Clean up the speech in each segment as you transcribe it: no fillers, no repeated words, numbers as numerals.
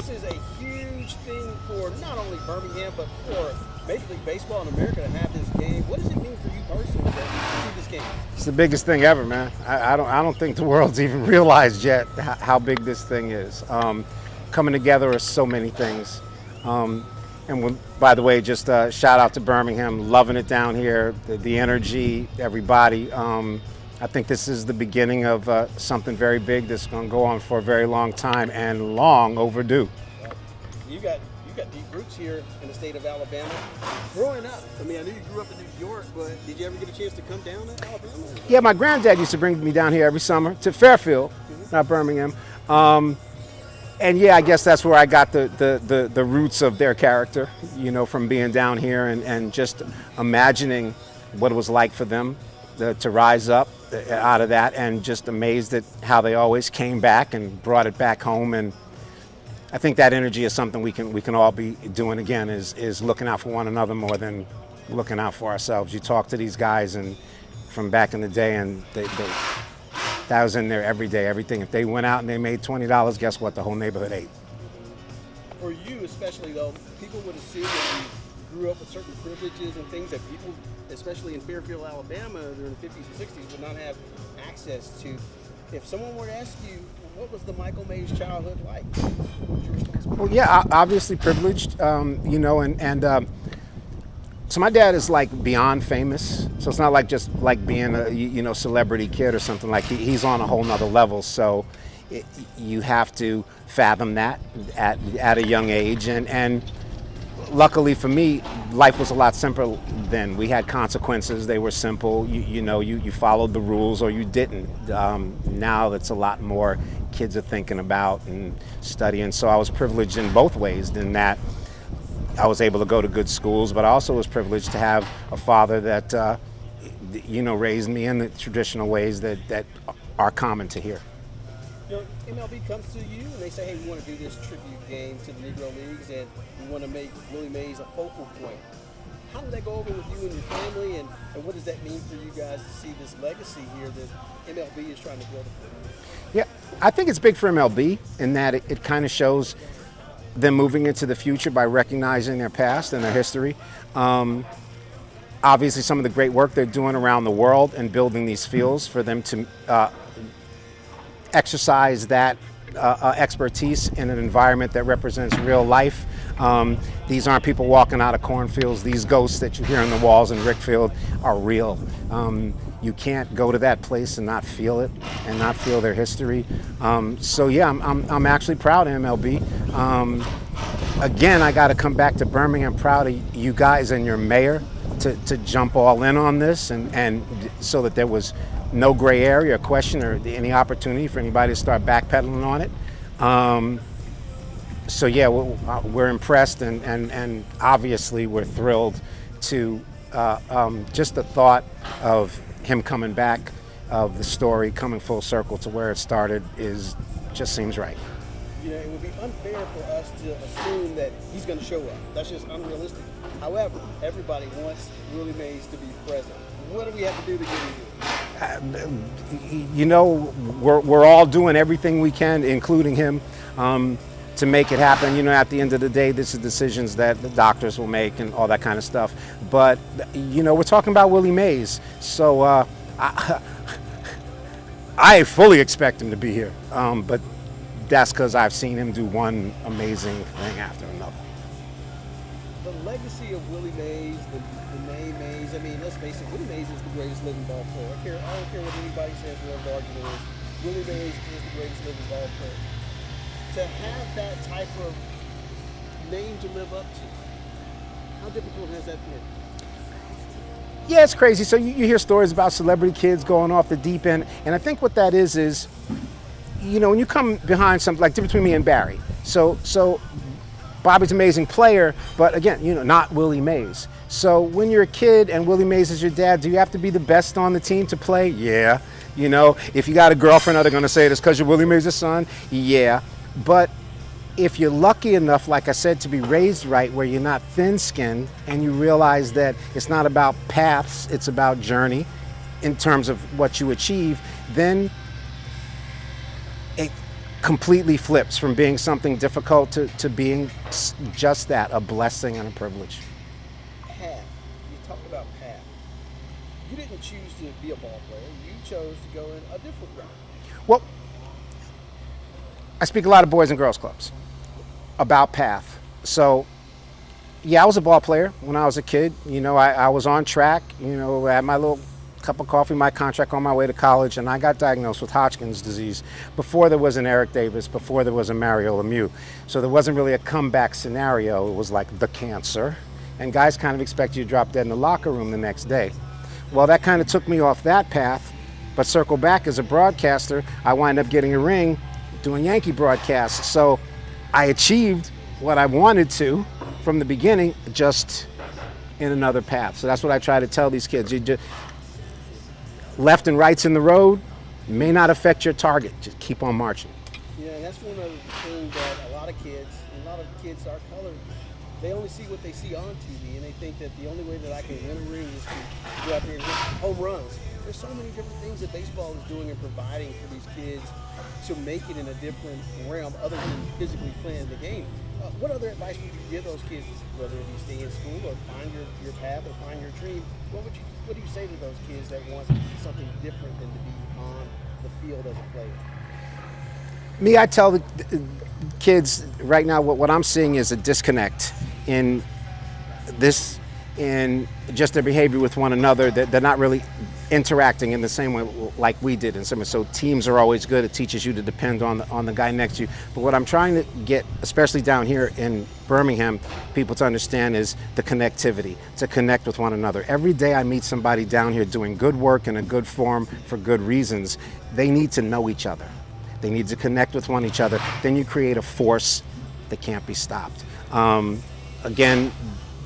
this is a huge thing for not only Birmingham, but for Major League Baseball in America to have this game. What does it mean for you personally to see this game? It's the biggest thing ever, man. I don't think the world's even realized yet how big this thing is. Coming together are so many things. By the way, just shout out to Birmingham, loving it down here, the energy, everybody. I think this is the beginning of something very big that's going to go on for a very long time and long overdue. You got deep roots here in the state of Alabama. Growing up, I mean, I knew you grew up in New York, but did you ever get a chance to come down to Alabama? Yeah, my granddad used to bring me down here every summer to Fairfield, not Birmingham. And yeah, I guess that's where I got the roots of their character, you know, from being down here and just imagining what it was like for them to rise up out of that, and just amazed at how they always came back and brought it back home. And I think that energy is something we can all be doing again, is looking out for one another more than looking out for ourselves. You talk to these guys and from back in the day, and that was in there every day, everything. If they went out and they made $20, guess what? The whole neighborhood ate. For you especially, though, people would assume that you grew up with certain privileges and things that people, especially in Fairfield, Alabama, during the 50s and 60s, would not have access to. If someone were to ask you, what was the Michael Mays childhood like? What was your response? Well, yeah, obviously privileged, you know, and so my dad is like beyond famous. So it's not like just like being a celebrity kid or something. Like he's on a whole nother level. So you have to fathom that at a young age. And luckily for me, life was a lot simpler then. We had consequences. They were simple. You followed the rules or you didn't. Now it's a lot more kids are thinking about and studying. So I was privileged in both ways in that I was able to go to good schools, but I also was privileged to have a father that, raised me in the traditional ways that are common to here. You know, MLB comes to you and they say, hey, we want to do this tribute game to the Negro Leagues and we want to make Willie Mays a focal point. How did that go over with you and your family, and what does that mean for you guys to see this legacy here that MLB is trying to build upon? Yeah, I think it's big for MLB in that it kind of shows them moving into the future by recognizing their past and their history. Obviously, some of the great work they're doing around the world and building these fields for them to exercise that expertise in an environment that represents real life. These aren't people walking out of cornfields. These ghosts that you hear on the walls in Rickwood Field are real. You can't go to that place and not feel it and not feel their history. So yeah, I'm actually proud of MLB. Again, I got to come back to Birmingham. Proud of you guys and your mayor to jump all in on this, and so that there was no gray area or question or any opportunity for anybody to start backpedaling on it. So yeah, we're impressed, and obviously we're thrilled to just the thought of him coming back, of the story coming full circle to where it started just seems right. You know, it would be unfair for us to assume that he's going to show up. That's just unrealistic. However, everybody wants Willie Mays to be present. What do we have to do to get him here? You know, we're all doing everything we can, including him, to make it happen. You know, at the end of the day, this is decisions that the doctors will make and all that kind of stuff. But, you know, we're talking about Willie Mays. So I fully expect him to be here. But that's because I've seen him do one amazing thing after another. The legacy of Willie Mays, the name Mays, I mean, let's face it, Willie Mays is the greatest living ball player. I don't care what anybody says, what the argument is. Willie Mays is the greatest living ball player. To have that type of name to live up to, how difficult has that been? Yeah, it's crazy. So you hear stories about celebrity kids going off the deep end, and I think what that is, you know, when you come behind something like between me and Barry, so Bobby's an amazing player, but again, you know, not Willie Mays. So when you're a kid and Willie Mays is your dad, do you have to be the best on the team to play? Yeah. You know, if you got a girlfriend, are they going to say this because you're Willie Mays' son? Yeah. But if you're lucky enough, like I said, to be raised right, where you're not thin-skinned and you realize that it's not about paths, it's about journey in terms of what you achieve, then completely flips from being something difficult to being just that, a blessing and a privilege. Path. You talked about path. You didn't choose to be a ball player. You chose to go in a different route. Well, I speak a lot of boys and girls clubs about path. So, yeah, I was a ball player when I was a kid. You know, I was on track. You know, I had my little cup of coffee, my contract on my way to college, and I got diagnosed with Hodgkin's disease before there was an Eric Davis, before there was a Mario Lemieux. So there wasn't really a comeback scenario. It was like the cancer. And guys kind of expect you to drop dead in the locker room the next day. Well, that kind of took me off that path. But circle back, as a broadcaster, I wind up getting a ring doing Yankee broadcasts. So I achieved what I wanted to from the beginning, just in another path. So that's what I try to tell these kids. You just, left and rights in the road may not affect your target. Just keep on marching. Yeah, and that's one of the things that a lot of kids our color, they only see what they see on TV, and they think that the only way that I can win a ring is to go out there and hit home runs. There's so many different things that baseball is doing and providing for these kids to make it in a different realm other than physically playing the game. What other advice would you give those kids, whether it be stay in school or find your path or find your dream? What do you say to those kids that want something different than to be on the field as a player? Me, I tell the kids right now, what I'm seeing is a disconnect in just their behavior with one another. That they're not really interacting in the same way like we did in summer. So teams are always good. It teaches you to depend on the guy next to you. But what I'm trying to get, especially down here in Birmingham, people to understand is the connectivity, to connect with one another. Every day I meet somebody down here doing good work in a good form for good reasons. They need to know each other. They need to connect with one each other. Then you create a force that can't be stopped. Again,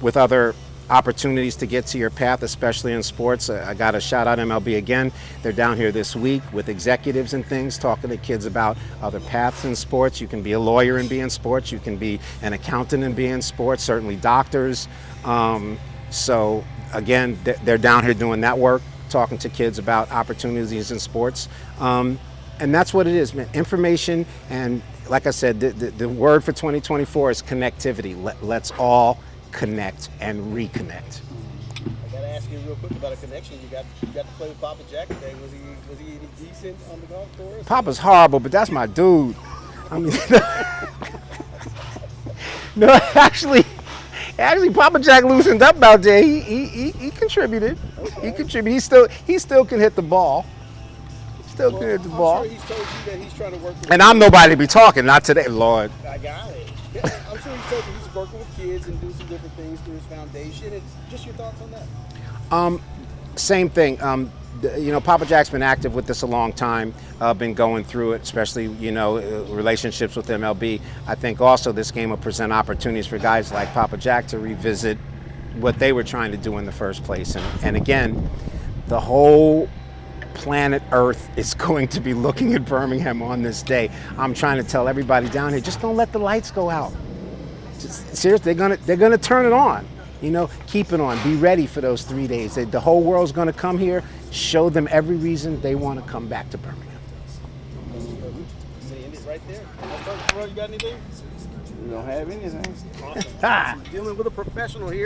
with other opportunities to get to your path, especially in sports. I got to shout out MLB again. They're down here this week with executives and things, talking to kids about other paths in sports. You can be a lawyer and be in sports. You can be an accountant and be in sports, certainly doctors. So again, they're down here doing that work, talking to kids about opportunities in sports. And that's what it is, man. Information, and like I said, the word for 2024 is connectivity. Let's all connect and reconnect. I gotta ask you real quick about a connection. You got to play with Papa Jack today. Was he any decent on the golf course? Papa's horrible, but that's my dude. I mean, no, actually, Papa Jack loosened up out there. He contributed. Okay. He contributed. He still can hit the ball. Still can hit the ball. I'm sure he's told you that he's trying to work with and I'm nobody to be talking. Not today, Lord. I got it. I'm sure he's told you he's working with kids and doing some different things through his foundation. It's just your thoughts on that? Same thing. You know, Papa Jack's been active with this a long time, been going through it, especially, you know, relationships with MLB. I think also this game will present opportunities for guys like Papa Jack to revisit what they were trying to do in the first place. And again, the whole planet Earth is going to be looking at Birmingham on this day. I'm trying to tell everybody down here, just don't let the lights go out. Just, seriously, they're gonna turn it on. You know, keep it on. Be ready for those 3 days. The whole world's gonna come here. Show them every reason they want to come back to Birmingham. End it right there. You got anything? We don't have anything. Awesome. Dealing with a professional here.